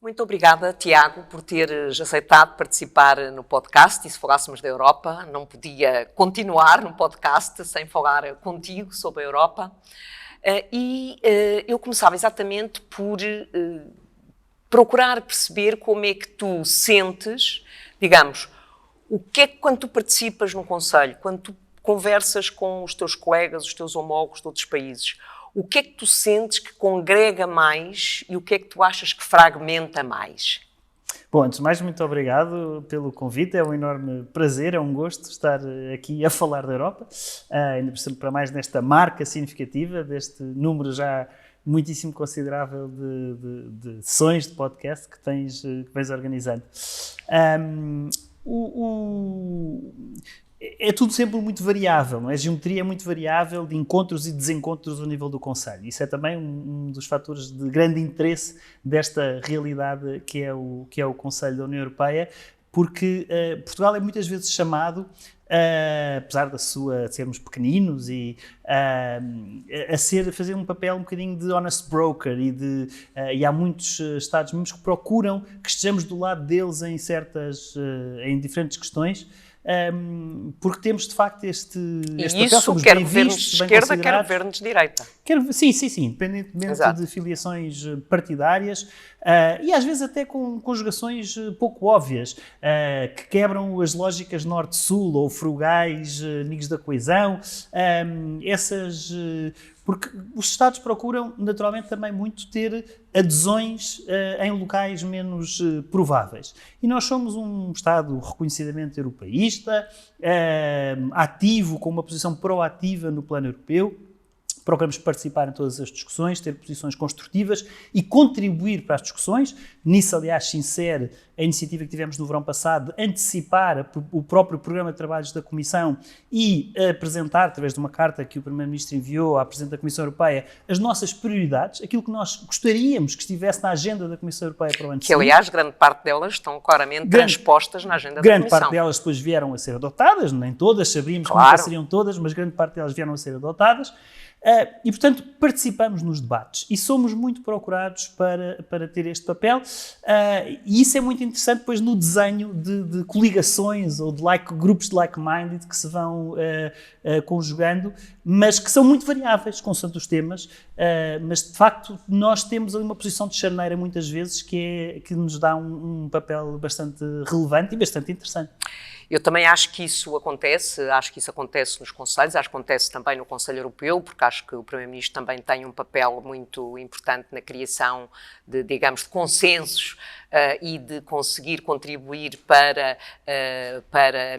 Muito obrigada, Tiago, por teres aceitado participar no podcast. E se falássemos da Europa, não podia continuar no podcast sem falar contigo sobre a Europa. Eu começava exatamente por procurar perceber como é que tu sentes, digamos, o que é que quando tu participas num conselho, quando tu conversas com os teus colegas, os teus homólogos de outros países, o que é que tu sentes que congrega mais e o que é que tu achas que fragmenta mais? Bom, antes de mais, muito obrigado pelo convite, é um enorme prazer, é um gosto estar aqui a falar da Europa, ainda para mais nesta marca significativa, deste número já muitíssimo considerável de sessões de podcast que vens organizando. É tudo sempre muito variável, não é? A geometria é muito variável de encontros e desencontros ao nível do Conselho. Isso é também um dos fatores de grande interesse desta realidade que é o Conselho da União Europeia, porque Portugal é muitas vezes chamado, apesar de sermos pequeninos e fazer um papel um bocadinho de honest broker e há muitos Estados-membros que procuram que estejamos do lado deles em diferentes questões. Porque temos de facto este papel, somos quer bem governos vistos, de bem esquerda, considerados. quer governos de direita. Sim, independentemente Exato. de filiações partidárias e às vezes até com conjugações pouco óbvias, que quebram as lógicas norte-sul ou frugais, amigos da coesão, porque os Estados procuram naturalmente também muito ter adesões em locais menos prováveis. E nós somos um Estado reconhecidamente europeísta, ativo, com uma posição proativa no plano europeu. Procuramos participar em todas as discussões, ter posições construtivas e contribuir para as discussões. Nisso, aliás, se insere a iniciativa que tivemos no verão passado de antecipar o próprio programa de trabalhos da Comissão e apresentar, através de uma carta que o Primeiro-Ministro enviou à Presidente da Comissão Europeia, as nossas prioridades, aquilo que nós gostaríamos que estivesse na agenda da Comissão Europeia para o ano seguinte. Que, aliás, grande parte delas estão claramente transpostas na agenda da Comissão. Grande parte delas depois vieram a ser adotadas, nem todas, sabíamos que nunca seriam todas, mas grande parte delas vieram a ser adotadas. E, portanto, participamos nos debates e somos muito procurados para ter este papel e isso é muito interessante depois no desenho de coligações ou de grupos de like-minded que se vão conjugando, mas que são muito variáveis consoante os temas, mas de facto nós temos ali uma posição de charneira muitas vezes que nos dá um papel bastante relevante e bastante interessante. Eu também acho que isso acontece nos conselhos, acho que acontece também no Conselho Europeu, porque acho que o Primeiro-Ministro também tem um papel muito importante na criação de consensos e de conseguir contribuir para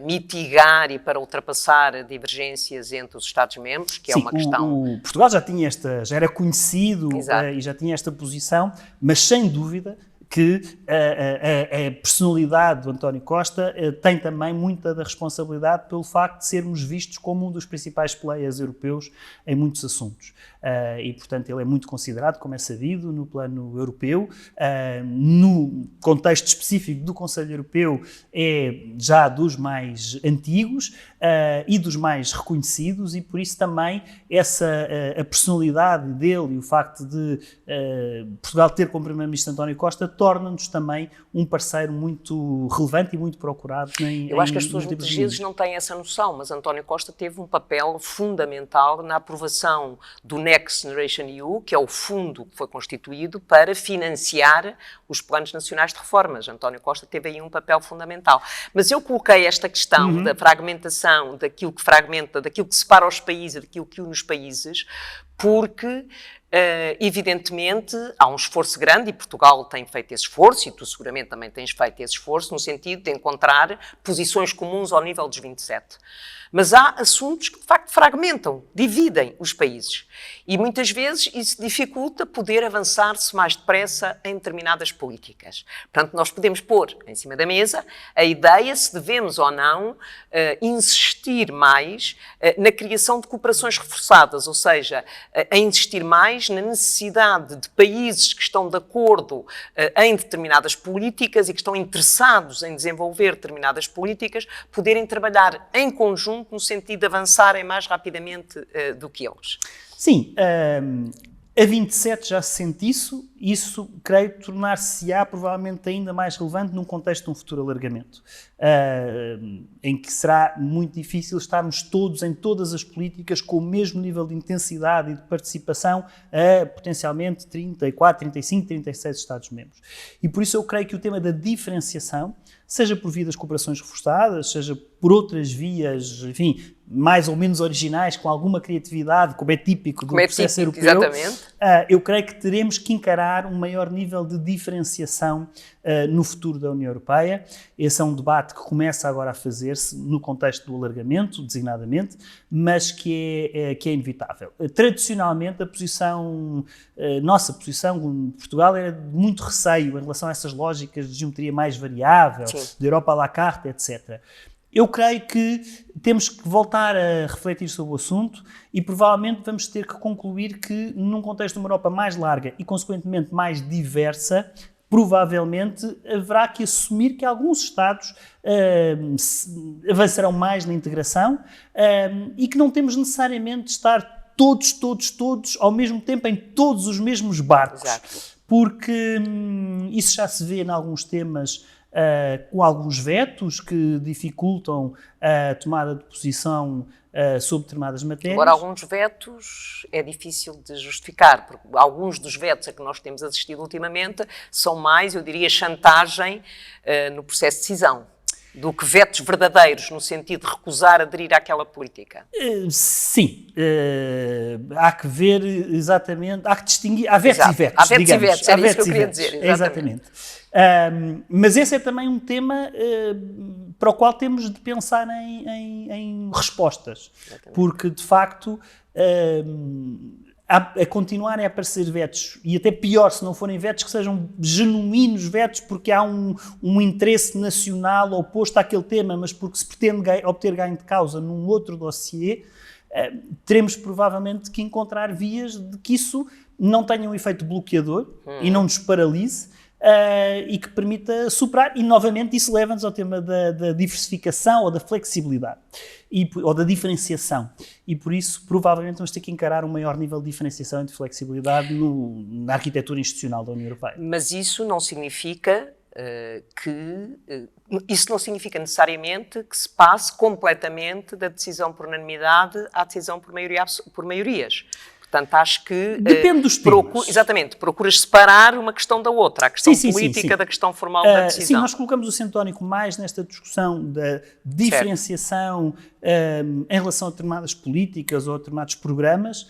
mitigar e para ultrapassar divergências entre os Estados-membros, que é uma questão... Portugal já era conhecido e já tinha esta posição, mas sem dúvida que a personalidade do António Costa tem também muita da responsabilidade pelo facto de sermos vistos como um dos principais players europeus em muitos assuntos. E, portanto, ele é muito considerado, como é sabido, no plano europeu. No contexto específico do Conselho Europeu, é já dos mais antigos e dos mais reconhecidos, e por isso também a personalidade dele e o facto de Portugal ter como Primeiro-Ministro António Costa torna-nos também um parceiro muito relevante e muito procurado. Eu acho que as pessoas muitas vezes não têm essa noção, mas António Costa teve um papel fundamental na aprovação do Next Generation EU, que é o fundo que foi constituído para financiar os planos nacionais de reformas. António Costa teve aí um papel fundamental. Mas eu coloquei esta questão da fragmentação, daquilo que fragmenta, daquilo que separa os países, daquilo que une os países, porque... evidentemente, há um esforço grande e Portugal tem feito esse esforço e tu seguramente também tens feito esse esforço no sentido de encontrar posições comuns ao nível dos 27. Mas há assuntos que de facto fragmentam, dividem os países e muitas vezes isso dificulta poder avançar-se mais depressa em determinadas políticas. Portanto, nós podemos pôr em cima da mesa a ideia se devemos ou não insistir mais na criação de cooperações reforçadas, ou seja, a insistir mais na necessidade de países que estão de acordo em determinadas políticas e que estão interessados em desenvolver determinadas políticas, poderem trabalhar em conjunto no sentido de avançarem mais rapidamente do que eles. Sim, A 27 já se sente isso creio tornar-se-á provavelmente ainda mais relevante num contexto de um futuro alargamento, em que será muito difícil estarmos todos em todas as políticas com o mesmo nível de intensidade e de participação a potencialmente 34, 35, 36 Estados-membros. E por isso eu creio que o tema da diferenciação, seja por via das cooperações reforçadas, seja por outras vias, enfim, mais ou menos originais, com alguma criatividade, como é típico do processo europeu, exatamente. Eu creio que teremos que encarar um maior nível de diferenciação no futuro da União Europeia. Esse é um debate que começa agora a fazer-se no contexto do alargamento, designadamente, mas que é inevitável. Tradicionalmente, nossa posição de Portugal era de muito receio em relação a essas lógicas de geometria mais variável, Sim, de Europa à la carte, etc. Eu creio que temos que voltar a refletir sobre o assunto e provavelmente vamos ter que concluir que num contexto de uma Europa mais larga e consequentemente mais diversa, provavelmente haverá que assumir que alguns Estados avançarão mais na integração e que não temos necessariamente de estar todos ao mesmo tempo em todos os mesmos barcos. exato. Porque isso já se vê em alguns temas com alguns vetos que dificultam a tomada de posição sobre determinadas matérias. Agora, alguns vetos é difícil de justificar, porque alguns dos vetos a que nós temos assistido ultimamente são mais, eu diria, chantagem no processo de decisão, do que vetos verdadeiros, no sentido de recusar aderir àquela política. Sim. Há que ver exatamente, há que distinguir, há vetos Exato. e vetos, Há vetos digamos. e vetos, era isso que eu queria dizer. Exatamente. Mas esse é também um tema para o qual temos de pensar em respostas, porque de facto a continuarem a aparecer vetos, e até pior se não forem vetos que sejam genuínos vetos porque há um interesse nacional oposto àquele tema, mas porque se pretende obter ganho de causa num outro dossiê, teremos provavelmente que encontrar vias de que isso não tenha um efeito bloqueador e não nos paralise, e que permita superar, e novamente isso leva-nos ao tema da diversificação ou da flexibilidade ou da diferenciação, e por isso provavelmente vamos ter que encarar um maior nível de diferenciação e de flexibilidade na arquitetura institucional da União Europeia. Mas isso não significa necessariamente que se passe completamente da decisão por unanimidade à decisão por maiorias. Portanto, acho que... Depende dos temas. Exatamente, procuras separar uma questão da outra, a questão política da questão formal da decisão. Sim, nós colocamos o acento tónico mais nesta discussão da diferenciação em relação a determinadas políticas ou a determinados programas,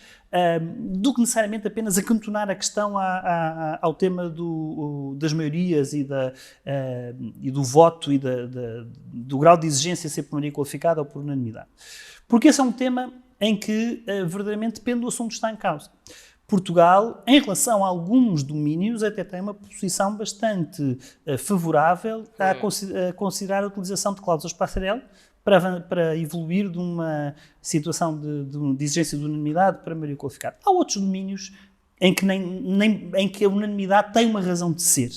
do que necessariamente apenas acantonar a questão ao tema das maiorias e do voto e do grau de exigência ser por maioria qualificada ou por unanimidade. Porque esse é um tema em que verdadeiramente depende do assunto que está em causa. Portugal, em relação a alguns domínios, até tem uma posição bastante favorável a considerar a utilização de cláusulas passarela para evoluir de uma situação de exigência de unanimidade para maioria qualificada. Há outros domínios em que, em que a unanimidade tem uma razão de ser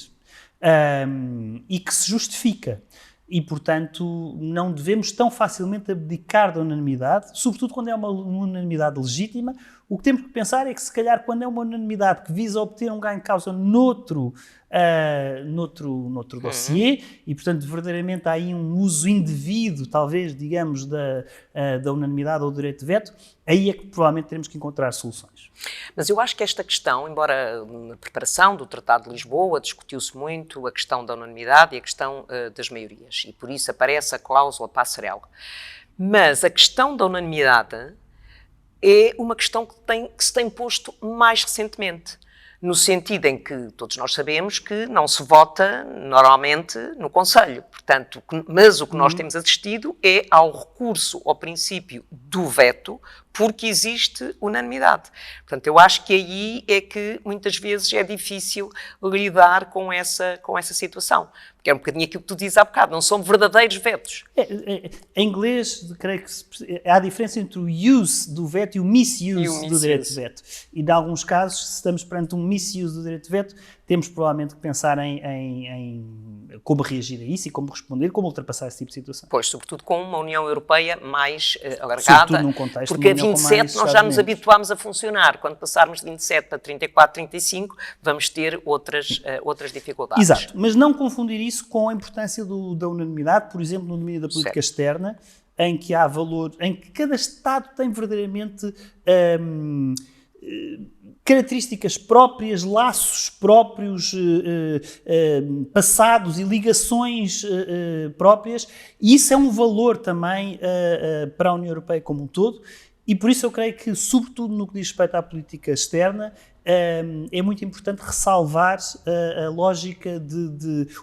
e que se justifica. E, portanto, não devemos tão facilmente abdicar da unanimidade, sobretudo quando é uma unanimidade legítima. O que temos que pensar é que, se calhar, quando é uma unanimidade que visa obter um ganho de causa noutro dossiê, e, portanto, verdadeiramente há aí um uso indevido, talvez, digamos, da unanimidade ou do direito de veto, aí é que provavelmente teremos que encontrar soluções. Mas eu acho que esta questão, embora na preparação do Tratado de Lisboa discutiu-se muito a questão da unanimidade e a questão das maiorias, e por isso aparece a cláusula passarela. Mas a questão da unanimidade é uma questão que se tem posto mais recentemente, no sentido em que todos nós sabemos que não se vota normalmente no Conselho. Portanto, mas o que nós temos assistido é ao recurso ao princípio do veto, porque existe unanimidade. Portanto, eu acho que aí é que muitas vezes é difícil lidar com essa situação. Porque é um bocadinho aquilo que tu dizes há bocado, não são verdadeiros vetos. Em inglês, creio que há a diferença entre o use do veto e o misuse do direito de veto. E, em alguns casos, se estamos perante um misuse do direito de veto, temos provavelmente que pensar em como reagir a isso e como responder, como ultrapassar esse tipo de situação. Pois, sobretudo com uma União Europeia mais alargada, sobretudo num contexto porque a de uma União 27 nós já nos habituámos a funcionar. Quando passarmos de 27 para 34, 35, vamos ter outras dificuldades. Exato, mas não confundir isso com a importância da unanimidade, por exemplo, no domínio da política externa, em que há valor, em que cada Estado tem verdadeiramente características próprias, laços próprios, passados e ligações próprias, e isso é um valor também para a União Europeia como um todo, e por isso eu creio que, sobretudo no que diz respeito à política externa, é muito importante ressalvar a lógica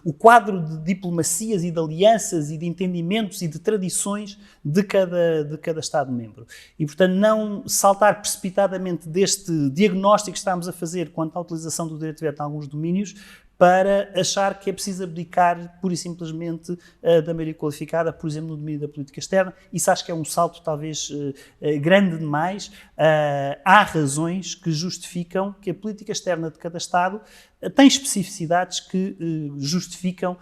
o quadro de diplomacias e de alianças e de entendimentos e de tradições de cada Estado-membro. E, portanto, não saltar precipitadamente deste diagnóstico que estamos a fazer quanto à utilização do direito de veto em alguns domínios, para achar que é preciso abdicar, pura e simplesmente, da maioria qualificada, por exemplo, no domínio da política externa. Isso acho que é um salto, talvez, grande demais. Há razões que justificam que a política externa de cada Estado tem especificidades que justificam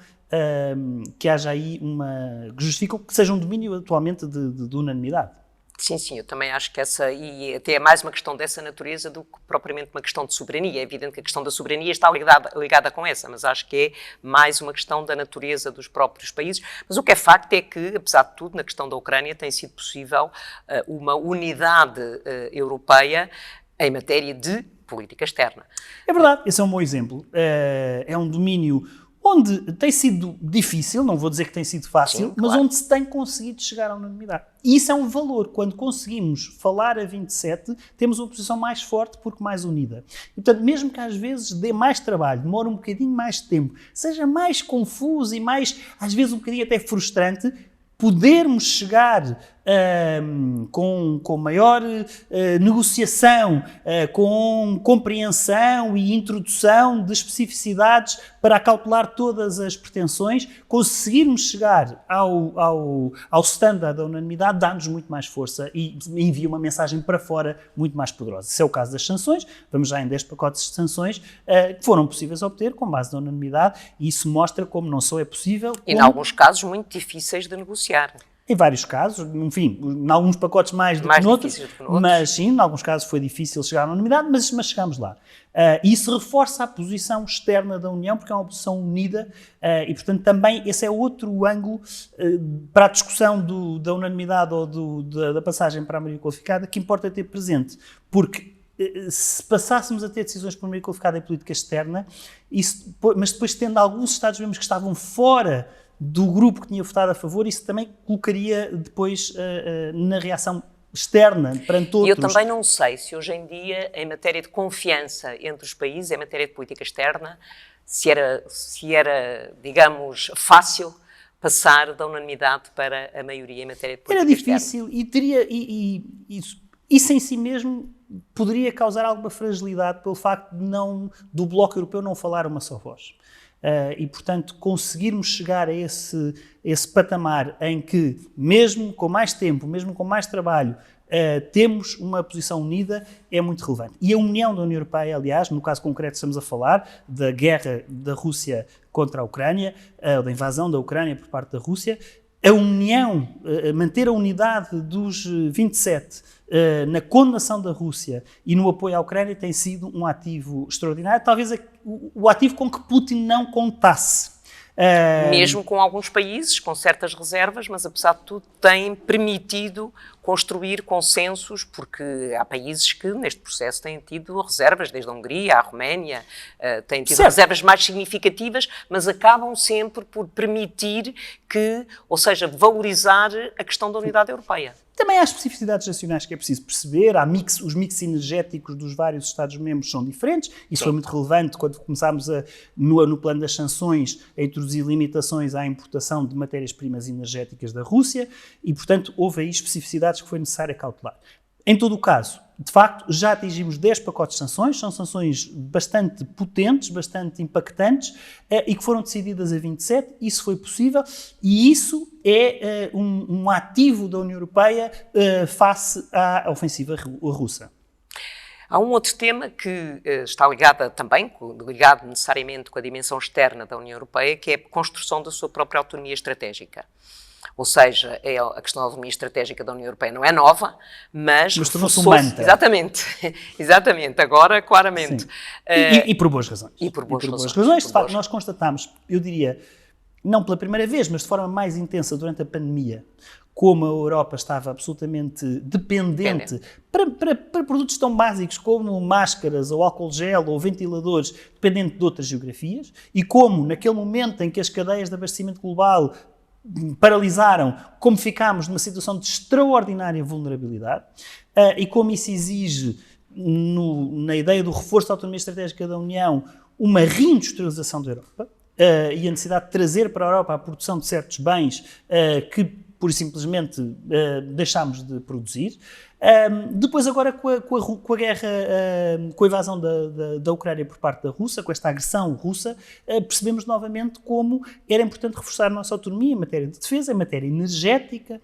que haja aí que justificam que seja um domínio atualmente de unanimidade. Sim, eu também acho que e até é mais uma questão dessa natureza do que propriamente uma questão de soberania. É evidente que a questão da soberania está ligada com essa, mas acho que é mais uma questão da natureza dos próprios países. Mas o que é facto é que, apesar de tudo, na questão da Ucrânia tem sido possível uma unidade europeia em matéria de política externa. É verdade, esse é um bom exemplo. É um domínio onde tem sido difícil, não vou dizer que tem sido fácil, mas onde se tem conseguido chegar à unanimidade. E isso é um valor. Quando conseguimos falar a 27, temos uma posição mais forte porque mais unida. E, portanto, mesmo que às vezes dê mais trabalho, demore um bocadinho mais de tempo, seja mais confuso e mais, às vezes, um bocadinho até frustrante, podermos chegar com maior negociação, com compreensão e introdução de especificidades para acautelar todas as pretensões, conseguirmos chegar ao standard da unanimidade dá-nos muito mais força e envia uma mensagem para fora muito mais poderosa. Esse é o caso das sanções, vamos já em 10 pacotes de sanções que foram possíveis a obter com base na unanimidade, e isso mostra como não só é possível... E, em alguns casos, muito difíceis de negociar. Em vários casos, enfim, em alguns pacotes mais do que noutros, mas sim, em alguns casos foi difícil chegar à unanimidade, mas chegámos lá. E isso reforça a posição externa da União, porque é uma posição unida, e portanto também esse é outro ângulo para a discussão da unanimidade ou da passagem para a maioria qualificada que importa ter presente, porque se passássemos a ter decisões por maioria qualificada em política externa, mas depois tendo alguns Estados-membros que estavam fora do grupo que tinha votado a favor, isso também colocaria depois na reação externa perante outros. E eu também não sei se hoje em dia, em matéria de confiança entre os países, em matéria de política externa, se era, digamos, fácil passar da unanimidade para a maioria em matéria de política externa. Era difícil isso em si mesmo poderia causar alguma fragilidade pelo facto do Bloco Europeu não falar uma só voz. E, portanto, conseguirmos chegar a esse patamar em que, mesmo com mais tempo, mesmo com mais trabalho, temos uma posição unida, é muito relevante. E a união da União Europeia, aliás, no caso concreto estamos a falar da guerra da Rússia contra a Ucrânia, da invasão da Ucrânia por parte da Rússia, a união, manter a unidade dos 27 na condenação da Rússia e no apoio à Ucrânia tem sido um ativo extraordinário, talvez o ativo com que Putin não contasse. Mesmo com alguns países, com certas reservas, mas apesar de tudo tem permitido construir consensos, porque há países que neste processo têm tido reservas, desde a Hungria, a Roménia, têm tido reservas mais significativas, mas acabam sempre por permitir ou seja, valorizar a questão da unidade europeia. Também há especificidades nacionais que é preciso perceber, os mix energéticos dos vários Estados-membros são diferentes, isso foi muito relevante quando começámos no plano das sanções a introduzir limitações à importação de matérias-primas energéticas da Rússia e, portanto, houve aí especificidades que foi necessário cautelar. Em todo o caso, de facto, já atingimos 10 pacotes de sanções, são sanções bastante potentes, bastante impactantes e que foram decididas a 27, isso foi possível e isso é um ativo da União Europeia face à ofensiva russa. Há um outro tema que está ligado necessariamente com a dimensão externa da União Europeia, que é a construção da sua própria autonomia estratégica. Ou seja, a questão da autonomia estratégica da União Europeia não é nova, mas tornou-se um mantra. Exatamente, agora claramente. E por boas razões. E por boas razões. De facto, nós constatamos, eu diria, não pela primeira vez, mas de forma mais intensa durante a pandemia, como a Europa estava absolutamente dependente para produtos tão básicos como máscaras, ou álcool gel, ou ventiladores, dependente de outras geografias, e como, naquele momento em que as cadeias de abastecimento global paralisaram, como ficámos numa situação de extraordinária vulnerabilidade, e como isso exige, na ideia do reforço da autonomia estratégica da União, uma reindustrialização da Europa, e a necessidade de trazer para a Europa a produção de certos bens que, pura e simplesmente, deixámos de produzir. Depois agora com a guerra, com a invasão da Ucrânia por parte da Rússia, com esta agressão russa, percebemos novamente como era importante reforçar a nossa autonomia em matéria de defesa, em matéria energética,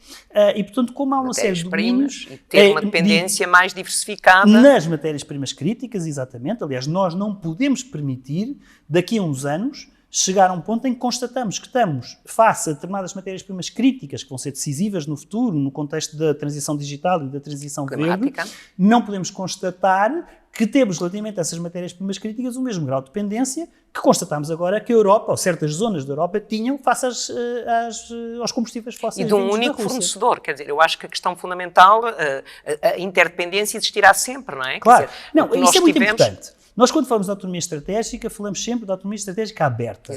e portanto como há uma série de domínios... E ter uma dependência mais diversificada. Nas matérias-primas críticas, exatamente. Aliás, nós não podemos permitir, daqui a uns anos, chegar a um ponto em que constatamos que estamos face a determinadas matérias-primas críticas que vão ser decisivas no futuro, no contexto da transição digital e da transição verde, não podemos constatar que temos relativamente a essas matérias-primas críticas o mesmo grau de dependência que constatamos agora que a Europa, ou certas zonas da Europa, tinham face aos combustíveis fósseis. E de um único fornecedor, quer dizer, eu acho que a questão fundamental, a interdependência existirá sempre, não é? Claro, isso é muito importante. Nós, quando falamos de autonomia estratégica, falamos sempre de autonomia estratégica aberta.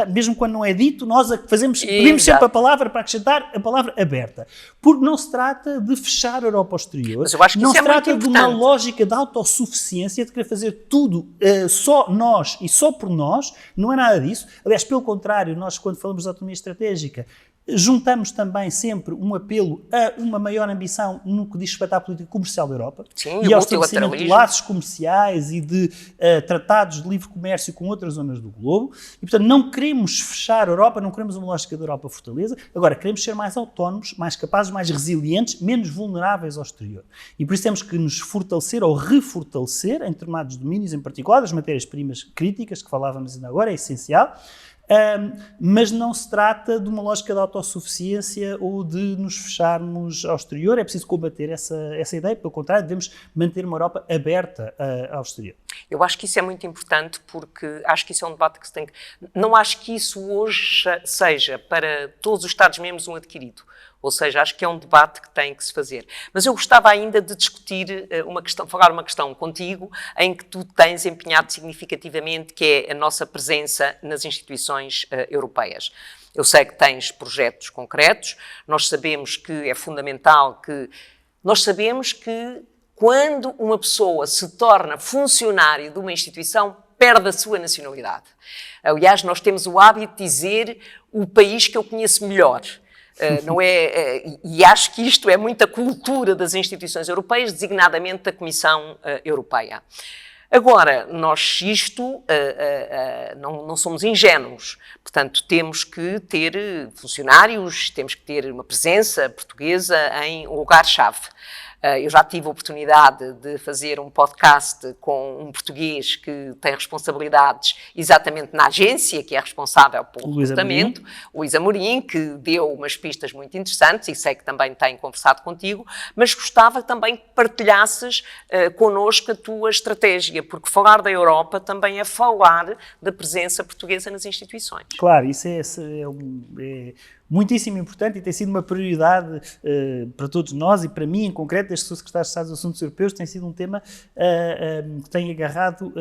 Mesmo quando não é dito, nós pedimos sempre a palavra para acrescentar a palavra aberta. Porque não se trata de fechar a Europa ao exterior. Mas eu acho que não isso se trata de uma lógica de autossuficiência, de querer fazer tudo só nós e só por nós. Não é nada disso. Aliás, pelo contrário, nós, quando falamos de autonomia estratégica, juntamos também sempre um apelo a uma maior ambição no que diz respeito à política comercial da Europa. Sim, e ao estabelecimento de laços comerciais e de tratados de livre comércio com outras zonas do globo. E, portanto, não queremos fechar a Europa, não queremos uma lógica da Europa fortaleza. Agora, queremos ser mais autónomos, mais capazes, mais resilientes, menos vulneráveis ao exterior. E por isso temos que nos fortalecer ou refortalecer em determinados domínios, em particular das matérias-primas críticas, que falávamos ainda agora, é essencial. Mas não se trata de uma lógica de autossuficiência ou de nos fecharmos ao exterior. É preciso combater essa ideia, pelo contrário, devemos manter uma Europa aberta ao exterior. Eu acho que isso é muito importante porque acho que isso é um debate que se tem que... Não acho que isso hoje seja para todos os Estados-membros um adquirido. Ou seja, acho que é um debate que tem que se fazer. Mas eu gostava ainda de discutir falar uma questão contigo em que tu tens empenhado significativamente, que é a nossa presença nas instituições europeias. Eu sei que tens projetos concretos, nós sabemos que é fundamental que quando uma pessoa se torna funcionário de uma instituição, perde a sua nacionalidade. Aliás, nós temos o hábito de dizer o país que eu conheço melhor. Não é, e acho que isto é muita cultura das instituições europeias, designadamente da Comissão Europeia. Agora, nós não somos ingênuos, portanto temos que ter funcionários, temos que ter uma presença portuguesa em lugar-chave. Eu já tive a oportunidade de fazer um podcast com um português que tem responsabilidades exatamente na agência, que é responsável pelo recrutamento, Luís Amorim, que deu umas pistas muito interessantes e sei que também tem conversado contigo, mas gostava também que partilhasses connosco a tua estratégia, porque falar da Europa também é falar da presença portuguesa nas instituições. Claro, isso é muitíssimo importante e tem sido uma prioridade para todos nós e para mim, em concreto, desde que sou secretário de Estado dos Assuntos Europeus, tem sido um tema que tem agarrado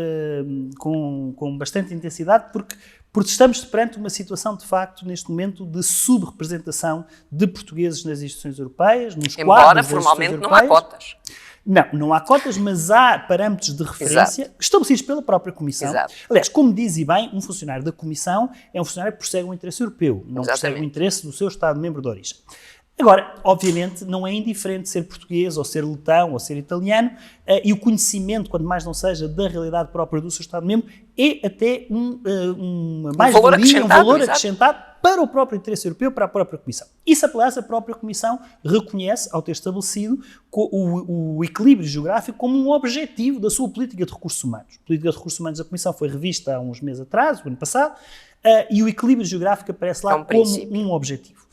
com bastante intensidade, porque estamos perante uma situação, de facto, neste momento, de subrepresentação de portugueses nas instituições europeias, nos quadros das instituições europeias. Embora, formalmente, não há cotas. Não há cotas, mas há parâmetros de referência estabelecidos pela própria Comissão. Exato. Aliás, como diz e bem, um funcionário da Comissão é um funcionário que persegue o interesse europeu, não persegue o interesse do seu Estado-membro de origem. Agora, obviamente, não é indiferente ser português, ou ser letão, ou ser italiano, e o conhecimento, quando mais não seja, da realidade própria do seu Estado-membro, é até um valor acrescentado para o próprio interesse europeu, para a própria Comissão. Isso, aliás, a própria Comissão reconhece, ao ter estabelecido o equilíbrio geográfico como um objetivo da sua política de recursos humanos. A política de recursos humanos da Comissão foi revista há uns meses atrás, o ano passado, e o equilíbrio geográfico aparece lá como um objetivo.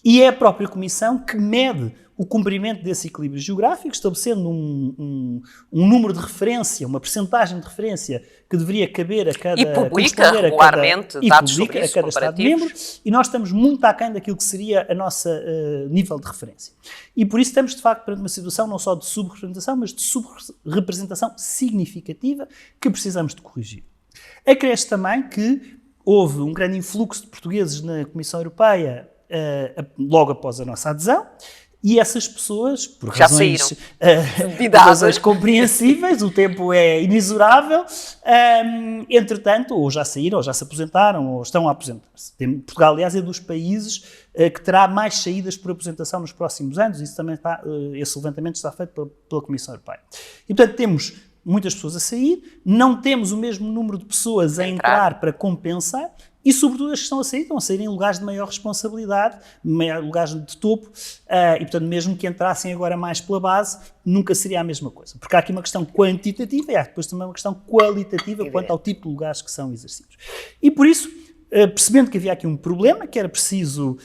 E é a própria Comissão que mede o cumprimento desse equilíbrio geográfico, estabelecendo um número de referência, uma percentagem de referência que deveria caber a cada... E publica regularmente dados sobre isso, a cada Estado-membro, e nós estamos muito aquém daquilo que seria a nossa nível de referência. E por isso estamos, de facto, perante uma situação não só de subrepresentação, mas de subrepresentação significativa que precisamos de corrigir. Acresce também que houve um grande influxo de portugueses na Comissão Europeia logo após a nossa adesão, e essas pessoas, por razões compreensíveis, o tempo é inexorável, entretanto, ou já saíram, ou já se aposentaram, ou estão a aposentar-se. Portugal, aliás, é dos países que terá mais saídas por aposentação nos próximos anos, isso também esse levantamento está feito pela Comissão Europeia. E, portanto, temos muitas pessoas a sair, não temos o mesmo número de pessoas a entrar para compensar, e, sobretudo, as que estão a sair em lugares de maior responsabilidade, lugares de topo, e, portanto, mesmo que entrassem agora mais pela base, nunca seria a mesma coisa. Porque há aqui uma questão quantitativa e há depois também uma questão qualitativa quanto ao tipo de lugares que são exercidos. E, por isso, percebendo que havia aqui um problema que era preciso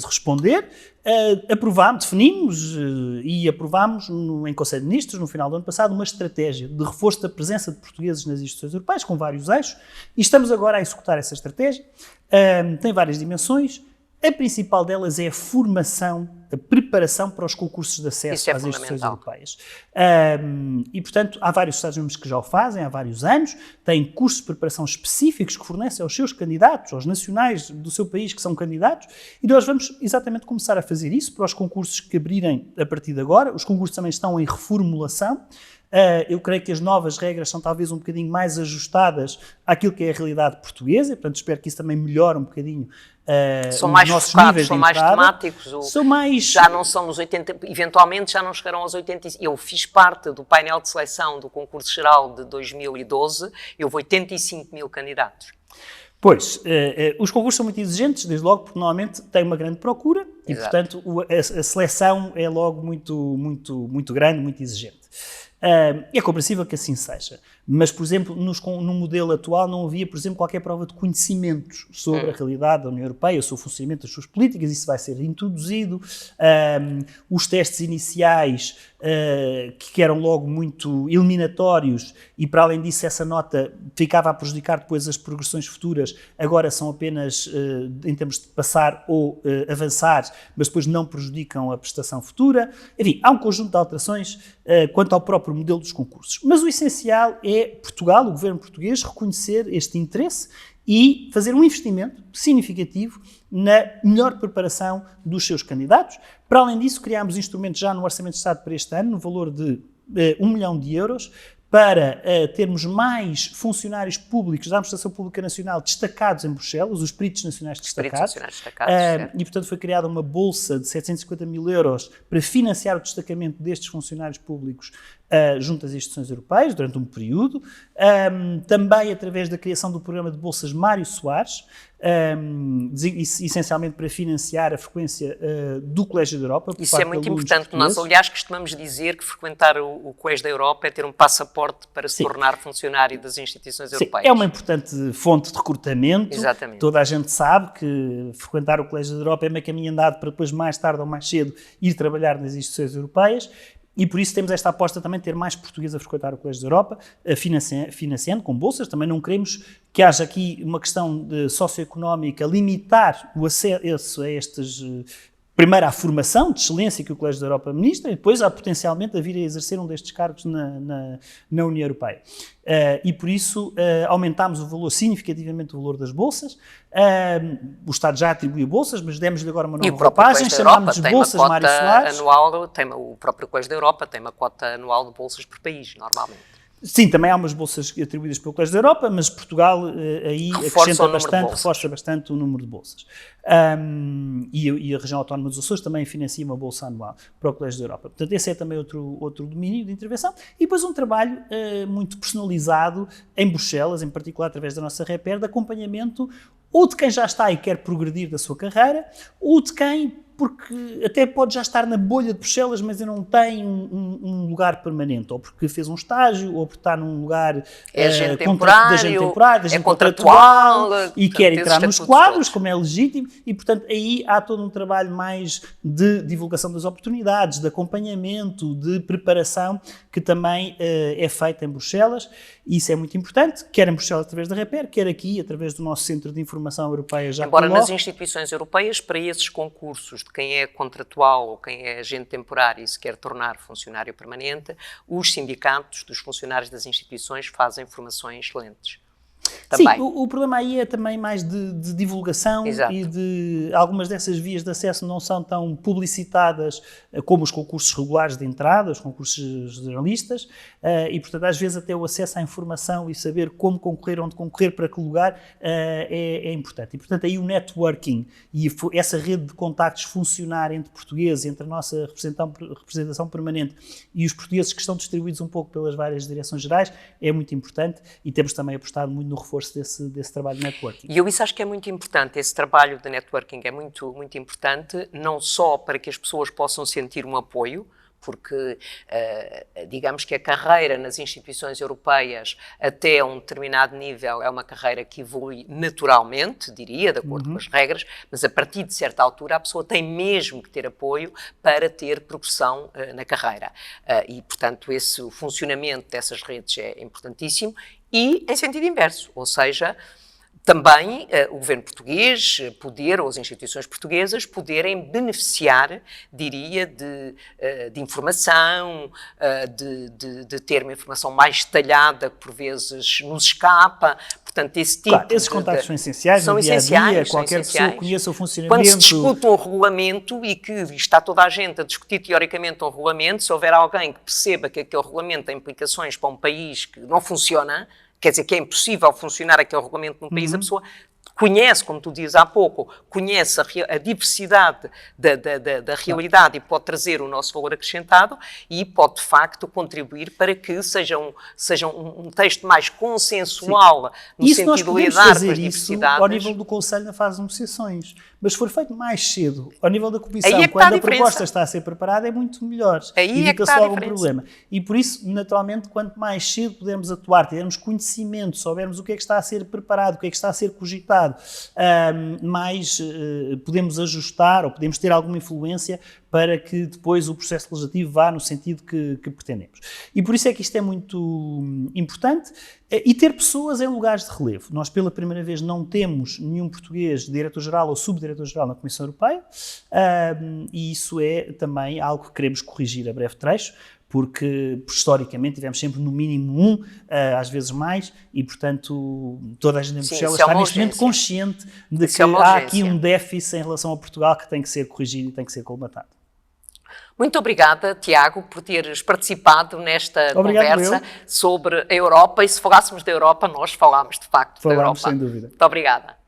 responder, definimos e aprovámos em Conselho de Ministros, no final do ano passado, uma estratégia de reforço da presença de portugueses nas instituições europeias, com vários eixos, e estamos agora a executar essa estratégia. Tem várias dimensões. A principal delas é a formação, a preparação para os concursos de acesso às instituições europeias. E, portanto, há vários Estados-membros que já o fazem há vários anos, têm cursos de preparação específicos que fornecem aos seus candidatos, aos nacionais do seu país que são candidatos, e nós vamos exatamente começar a fazer isso para os concursos que abrirem a partir de agora. Os concursos também estão em reformulação. Eu creio que as novas regras são talvez um bocadinho mais ajustadas àquilo que é a realidade portuguesa, e, portanto, espero que isso também melhore um bocadinho são mais focados, são mais temáticos, já não são nos 80, eventualmente já não chegaram aos 85. Eu fiz parte do painel de seleção do concurso geral de 2012, houve 85 mil candidatos. Pois, os concursos são muito exigentes, desde logo, porque normalmente têm uma grande procura. Exato. E, portanto, a seleção é logo muito grande, muito exigente. É compreensível que assim seja, mas, por exemplo, no modelo atual não havia, por exemplo, qualquer prova de conhecimentos sobre a realidade da União Europeia, sobre o funcionamento das suas políticas. Isso vai ser introduzido. Os testes iniciais, que eram logo muito eliminatórios, e para além disso essa nota ficava a prejudicar depois as progressões futuras, agora são apenas em termos de passar ou avançar, mas depois não prejudicam a prestação futura. Enfim, há um conjunto de alterações quanto ao próprio modelo dos concursos. Mas o essencial é Portugal, o governo português, reconhecer este interesse e fazer um investimento significativo na melhor preparação dos seus candidatos. Para além disso, criámos instrumentos já no Orçamento de Estado para este ano, no valor de 1 milhão de euros, para termos mais funcionários públicos da Administração Pública Nacional destacados em Bruxelas, os peritos nacionais destacados. E, portanto, foi criada uma bolsa de 750 mil euros para financiar o destacamento destes funcionários públicos junto às instituições europeias, durante um período. Também através da criação do programa de bolsas Mário Soares, essencialmente para financiar a frequência do Colégio da Europa. Isso é muito importante. Nós, aliás, costumamos dizer que frequentar o Colégio da Europa é ter um passaporte para se tornar funcionário das instituições europeias. É uma importante fonte de recrutamento. Exatamente. Toda a gente sabe que frequentar o Colégio da Europa é meio caminho andado para depois, mais tarde ou mais cedo, ir trabalhar nas instituições europeias. E por isso temos esta aposta também de ter mais portugueses a frequentar o Colégio da Europa, financiando com bolsas. Também não queremos que haja aqui uma questão socioeconómica, limitar o acesso a estes, primeiro à formação de excelência que o Colégio da Europa ministra e depois potencialmente a vir a exercer um destes cargos na União Europeia. E por isso aumentámos significativamente o valor das bolsas. O Estado já atribuiu bolsas, mas demos-lhe agora uma nova roupagem, chamámos de bolsas Mário Soares. O próprio Colégio da Europa tem uma cota anual de bolsas por país, normalmente. Sim, também há umas bolsas atribuídas pelo Colégio da Europa, mas Portugal aí reforça bastante o número de bolsas. E a região autónoma dos Açores também financia uma bolsa anual para o Colégio da Europa. Portanto, esse é também outro domínio de intervenção. E depois um trabalho muito personalizado em Bruxelas, em particular através da nossa Reper, de acompanhamento ou de quem já está e quer progredir da sua carreira, ou de quem, porque até pode já estar na bolha de Bruxelas, mas ainda não tem um lugar permanente, ou porque fez um estágio, ou porque está num lugar de agente temporário, de contratual, e quer entrar nos quadros, como é legítimo, e portanto aí há todo um trabalho mais de divulgação das oportunidades, de acompanhamento, de preparação, que também é feito em Bruxelas, e isso é muito importante, quer em Bruxelas através da REPER, quer aqui através do nosso Centro de Informação Europeia já. Embora nas instituições europeias, para esses concursos de quem é contratual ou quem é agente temporário e se quer tornar funcionário permanente, os sindicatos dos funcionários das instituições fazem formações excelentes. Também. Sim, o problema aí é também mais de divulgação. Exato. E de algumas dessas vias de acesso não são tão publicitadas como os concursos regulares de entrada, os concursos generalistas, e portanto às vezes até o acesso à informação e saber como concorrer, onde concorrer, para que lugar, é importante. E portanto aí o networking e essa rede de contactos funcionar entre portugueses, entre a nossa representação permanente e os portugueses que estão distribuídos um pouco pelas várias direções gerais é muito importante, e temos também apostado muito no reforço desse trabalho de networking. E eu isso acho que é muito importante, esse trabalho de networking é muito, muito importante, não só para que as pessoas possam sentir um apoio, porque digamos que a carreira nas instituições europeias até um determinado nível é uma carreira que evolui naturalmente, diria, de acordo com as regras, mas a partir de certa altura a pessoa tem mesmo que ter apoio para ter progressão na carreira. E, portanto, o funcionamento dessas redes é importantíssimo, e em sentido inverso, ou seja, também o governo português ou as instituições portuguesas poderem beneficiar, diria, de informação, de ter uma informação mais detalhada que por vezes nos escapa. Portanto, esse tipo esses contactos são essenciais, no dia a dia, qualquer pessoa conheça o funcionamento. Quando se discute um regulamento e que está toda a gente a discutir teoricamente um regulamento, se houver alguém que perceba que aquele regulamento tem implicações para um país que não funciona, quer dizer que é impossível funcionar aquele regulamento num país, a pessoa conhece, como tu dizes há pouco, conhece a diversidade da realidade e pode trazer o nosso valor acrescentado e pode, de facto, contribuir para que seja um texto mais consensual. Sim. No sentido de lidar com as diversidades. Ao nível do Conselho, na fase de negociações. Mas se for feito mais cedo, ao nível da Comissão, quando a proposta está a ser preparada, é muito melhor. Evita-se logo um problema. E por isso, naturalmente, quanto mais cedo pudermos atuar, tivermos conhecimento, soubermos o que é que está a ser preparado, o que é que está a ser cogitado, mais podemos ajustar ou podemos ter alguma influência para que depois o processo legislativo vá no sentido que pretendemos. E por isso é que isto é muito importante, e ter pessoas em lugares de relevo. Nós, pela primeira vez, não temos nenhum português diretor-geral ou subdiretor-geral na Comissão Europeia, e isso é também algo que queremos corrigir a breve trecho, porque historicamente tivemos sempre no mínimo um, às vezes mais, e portanto toda a gente em Bruxelas está neste momento consciente de que há aqui um déficit em relação a Portugal que tem que ser corrigido e tem que ser colmatado. Muito obrigada, Tiago, por teres participado nesta conversa sobre a Europa, e se falássemos da Europa, nós falámos de facto da Europa. Sem dúvida. Muito obrigada.